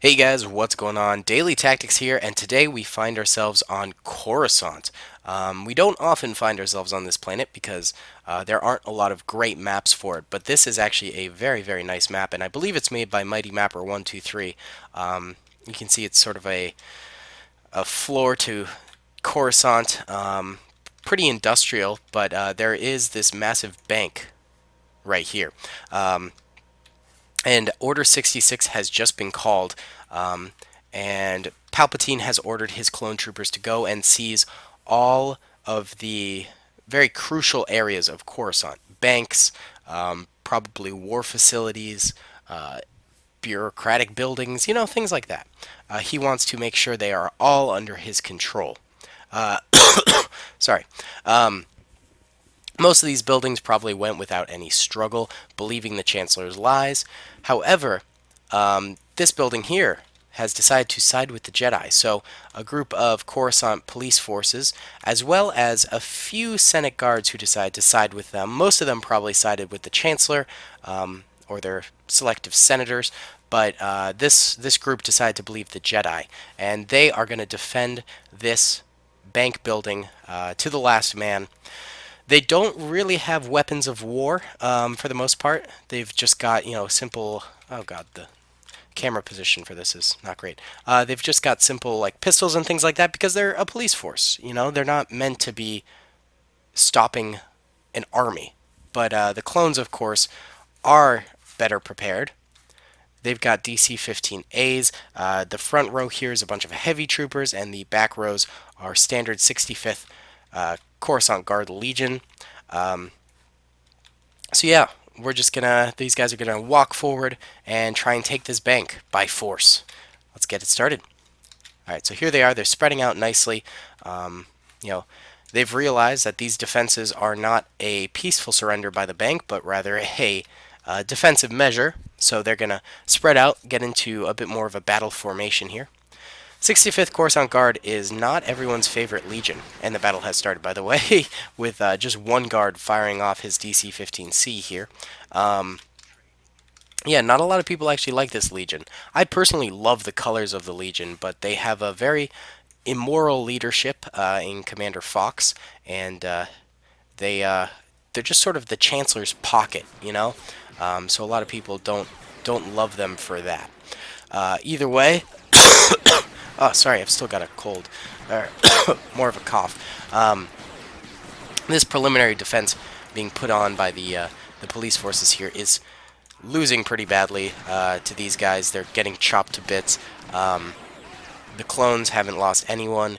Hey guys, what's going on? Daily Tactics here, and today we find ourselves on Coruscant. We don't often find ourselves on this planet because there aren't a lot of great maps for it, but this is actually a very, very nice map, and I believe it's made by Mighty Mapper 123. You can see it's sort of a floor to Coruscant, pretty industrial, but there is this massive bank right here. And Order 66 has just been called, and Palpatine has ordered his clone troopers to go and seize all of the very crucial areas of Coruscant. Banks, probably war facilities, bureaucratic buildings, things like that. He wants to make sure they are all under his control. Uh, sorry. Most of these buildings probably went without any struggle, believing the Chancellor's lies. However, this building here has decided to side with the Jedi. So a group of Coruscant police forces, as well as a few Senate guards who decide to side with them. Most of them probably sided with the Chancellor or their selective senators. But this group decided to believe the Jedi, and they are going to defend this bank building to the last man. They don't really have weapons of war for the most part. They've just got, simple. Oh god, the camera position for this is not great. They've just got simple like pistols and things like that because they're a police force. They're not meant to be stopping an army. But the clones, of course, are better prepared. They've got DC-15As. The front row here is a bunch of heavy troopers, and the back rows are standard 65th Coruscant Guard Legion. So yeah, these guys are gonna walk forward and try and take this bank by force. Let's get it started. All right, so here they are. They're spreading out nicely. You know, they've realized that these defenses are not a peaceful surrender by the bank, but rather a defensive measure. So they're gonna spread out, get into a bit more of a battle formation here. 65th Coruscant Guard is not everyone's favorite legion, and the battle has started, by the way, with just one guard firing off his DC-15C here. Yeah, not a lot of people actually like this legion. I personally love the colors of the legion, but they have a very immoral leadership in Commander Fox, and they're just sort of the Chancellor's pocket. So a lot of people don't love them for that. Either way. Oh, sorry, I've still got a cold. More of a cough. This preliminary defense being put on by the police forces here is losing pretty badly to these guys. They're getting chopped to bits. The clones haven't lost anyone.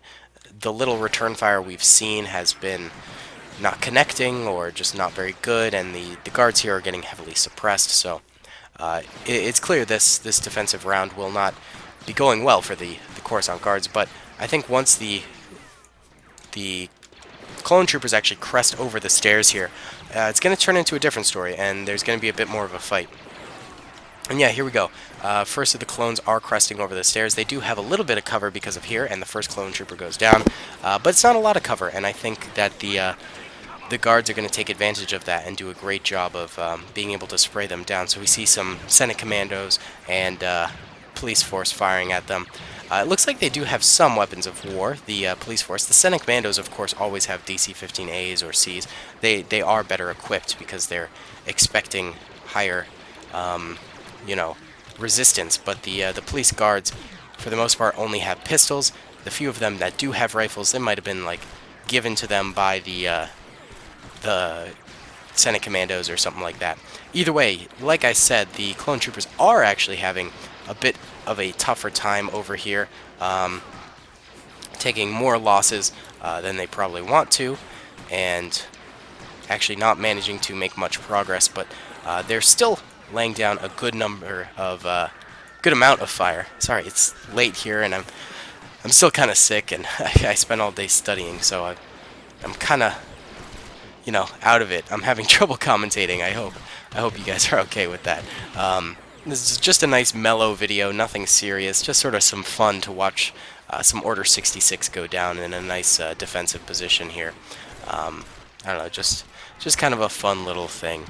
The little return fire we've seen has been not connecting or just not very good, and the guards here are getting heavily suppressed. So it's clear this defensive round will not be going well for the Coruscant guards, but I think once the clone troopers actually crest over the stairs here, it's going to turn into a different story, and there's going to be a bit more of a fight. And yeah, here we go. First of the clones are cresting over the stairs. They do have a little bit of cover because of here, and the first clone trooper goes down, but it's not a lot of cover, and I think that the guards are going to take advantage of that and do a great job of being able to spray them down. So we see some Senate commandos and police force firing at them. It looks like they do have some weapons of war, the police force. The Senate commandos, of course, always have DC-15As or Cs. They are better equipped because they're expecting higher, resistance. But the police guards, for the most part, only have pistols. The few of them that do have rifles, they might have been like given to them by the Senate commandos or something like that. Either way, like I said, the clone troopers are actually having a bit of a tougher time over here, taking more losses than they probably want to, and actually not managing to make much progress, but they're still laying down a good amount of fire. Sorry, it's late here, and I'm still kind of sick, and I spent all day studying, so I'm kind of out of it. I'm having trouble commentating. I hope you guys are okay with that. This is just a nice mellow video, nothing serious, just sort of some fun to watch some Order 66 go down in a nice defensive position here. I don't know, just kind of a fun little thing.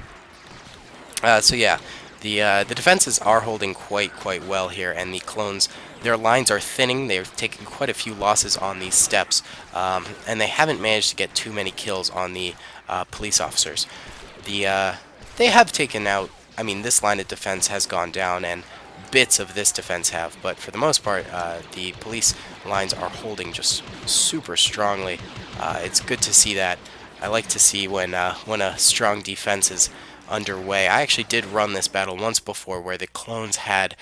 So yeah, The defenses are holding quite well here, and the clones, their lines are thinning. They're taking quite a few losses on these steps, and they haven't managed to get too many kills on the police officers. They have taken out. I mean, this line of defense has gone down, and bits of this defense have, but for the most part, the police lines are holding just super strongly. It's good to see that. I like to see when a strong defense is underway. I actually did run this battle once before where the clones had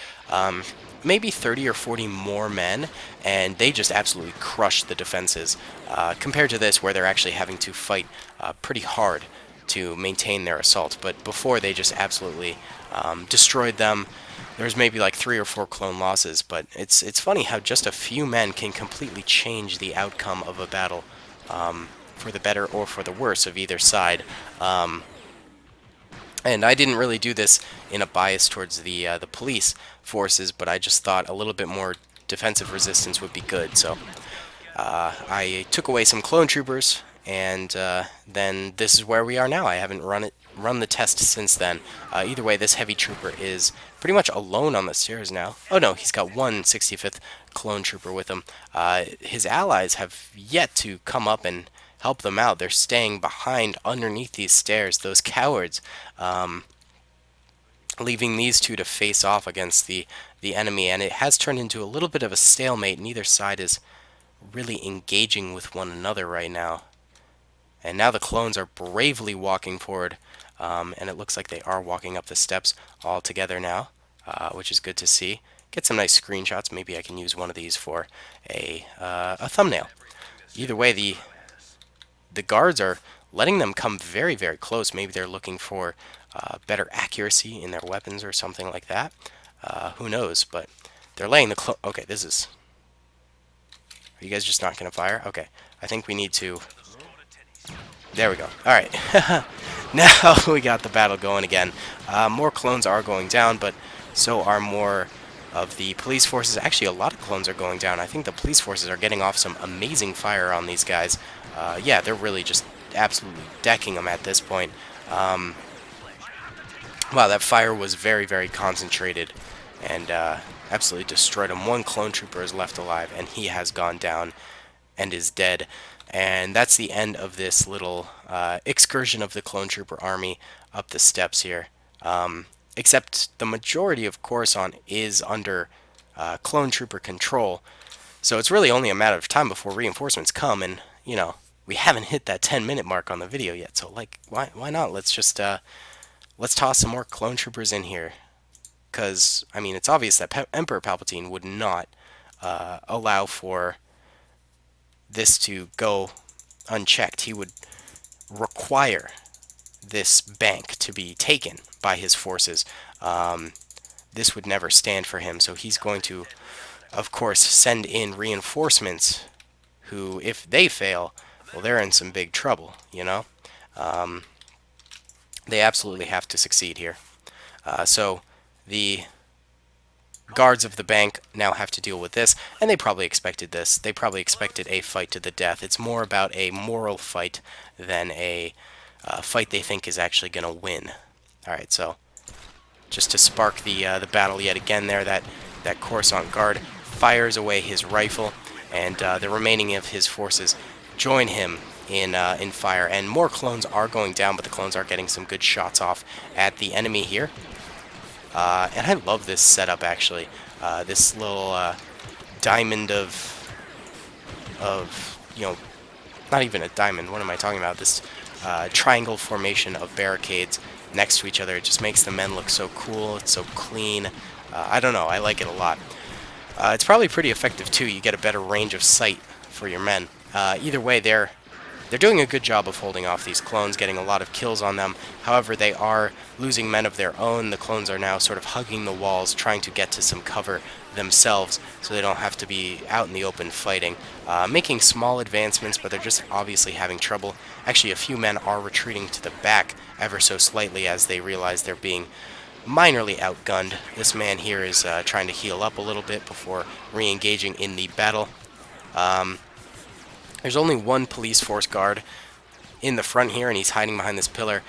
maybe 30 or 40 more men, and they just absolutely crushed the defenses compared to this where they're actually having to fight pretty hard to maintain their assault. But before, they just absolutely destroyed them. There's maybe like 3 or 4 clone losses, but it's funny how just a few men can completely change the outcome of a battle for the better or for the worse of either side. And I didn't really do this in a bias towards the police forces, but I just thought a little bit more defensive resistance would be good. So I took away some clone troopers, and then this is where we are now. I haven't run the test since then. Either way, this heavy trooper is pretty much alone on the stairs now. Oh no, he's got one 65th clone trooper with him. His allies have yet to come up and help them out. They're staying behind underneath these stairs, those cowards, leaving these two to face off against the enemy, and it has turned into a little bit of a stalemate. Neither side is really engaging with one another right now. And now the clones are bravely walking forward, and it looks like they are walking up the steps all together now, which is good to see. Get some nice screenshots. Maybe I can use one of these for a thumbnail. Either way, the guards are letting them come very close. Maybe they're looking for better accuracy in their weapons or something like that. Who knows? But they're laying the okay, this is... Are you guys just not going to fire? Okay. I think we need to... There we go. Alright. Now we got the battle going again. More clones are going down, but so are more of the police forces. Actually, a lot of clones are going down. I think the police forces are getting off some amazing fire on these guys. Yeah, they're really just absolutely decking them at this point. Wow, that fire was very concentrated and absolutely destroyed him. One clone trooper is left alive, and he has gone down and is dead. And that's the end of this little excursion of the clone trooper army up the steps here. Except the majority of Coruscant is under clone trooper control. So it's really only a matter of time before reinforcements come, and, you know, we haven't hit that 10-minute mark on the video yet, so, like, why not? Let's just, let's toss some more clone troopers in here. Because, I mean, it's obvious that Emperor Palpatine would not allow for this to go unchecked. He would require this bank to be taken by his forces. This would never stand for him, so he's going to, of course, send in reinforcements who, if they fail, well, they're in some big trouble, you know? They absolutely have to succeed here. So the guards of the bank now have to deal with this, and they probably expected this. They probably expected a fight to the death. It's more about a moral fight than a fight they think is actually going to win. Alright, so just to spark the battle yet again there, that Coruscant guard fires away his rifle, and the remaining of his forces join him in fire, and more clones are going down, but the clones are getting some good shots off at the enemy here. And I love this setup, actually. This little diamond of, you know, not even a diamond, what am I talking about? This triangle formation of barricades next to each other. It just makes the men look so cool. It's so clean. I don't know. I like it a lot. It's probably pretty effective, too. You get a better range of sight for your men. Either way, they're doing a good job of holding off these clones, getting a lot of kills on them. However, they are losing men of their own. The clones are now sort of hugging the walls, trying to get to some cover themselves so they don't have to be out in the open fighting. Making small advancements, but they're just obviously having trouble. Actually, a few men are retreating to the back ever so slightly as they realize they're being minorly outgunned. This man here is trying to heal up a little bit before re-engaging in the battle. There's only one police force guard in the front here, and he's hiding behind this pillar,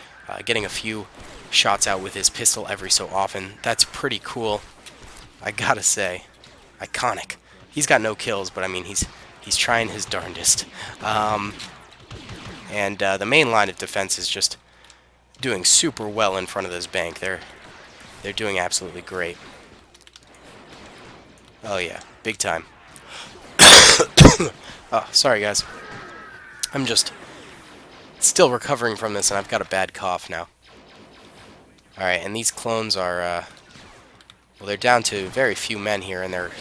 getting a few shots out with his pistol every so often. That's pretty cool, I gotta say. Iconic. He's got no kills, but I mean, he's trying his darndest. And the main line of defense is just doing super well in front of this bank. They're doing absolutely great. Oh yeah, big time. Oh, sorry guys. I'm just still recovering from this, and I've got a bad cough now. Alright, and these clones are, well, they're down to very few men here, and they're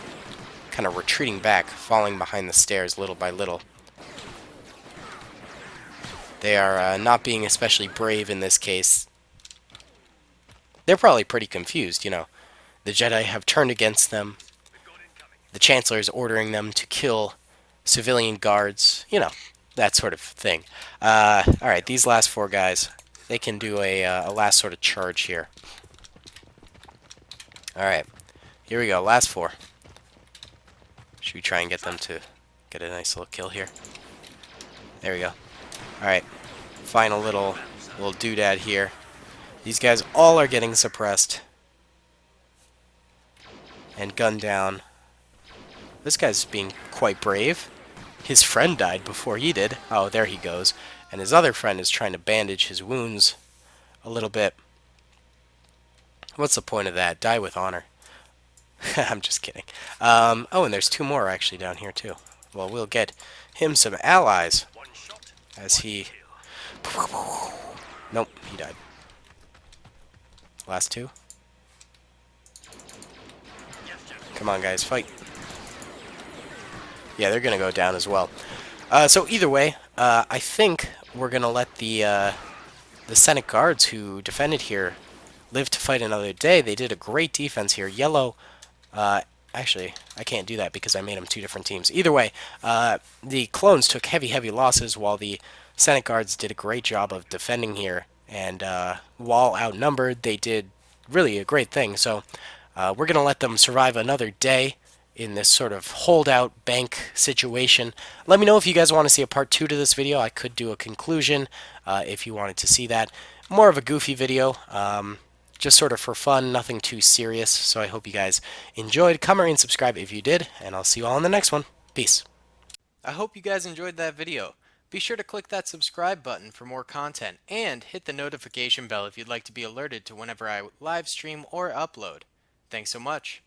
kind of retreating back, falling behind the stairs little by little. They are not being especially brave in this case. They're probably pretty confused, you know. The Jedi have turned against them. The Chancellor is ordering them to kill civilian guards, you know, that sort of thing. Alright, these last four guys, they can do a last sort of charge here. Alright, here we go, last four. Should we try and get them to get a nice little kill here? There we go. Alright, final little doodad here. These guys all are getting suppressed and gunned down. This guy's being quite brave. His friend died before he did. Oh, there he goes. And his other friend is trying to bandage his wounds a little bit. What's the point of that? Die with honor. I'm just kidding. Oh, and there's two more actually down here too. Well, we'll get him some allies as he... Nope, he died. Last two. Come on, guys, fight. Yeah, they're going to go down as well. So either way, I think we're going to let the Senate guards who defended here live to fight another day. They did a great defense here. Yellow, actually, I can't do that because I made them two different teams. Either way, the clones took heavy losses while the Senate guards did a great job of defending here. And while outnumbered, they did really a great thing. So we're going to let them survive another day in this sort of holdout bank situation. Let me know if you guys want to see a part 2 to this video. I could do a conclusion if you wanted to see that. More of a goofy video, just sort of for fun, nothing too serious. So I hope you guys enjoyed. Comment and subscribe if you did, and I'll see you all in the next one. Peace. I hope you guys enjoyed that video. Be sure to click that subscribe button for more content, and hit the notification bell if you'd like to be alerted to whenever I live stream or upload. Thanks so much.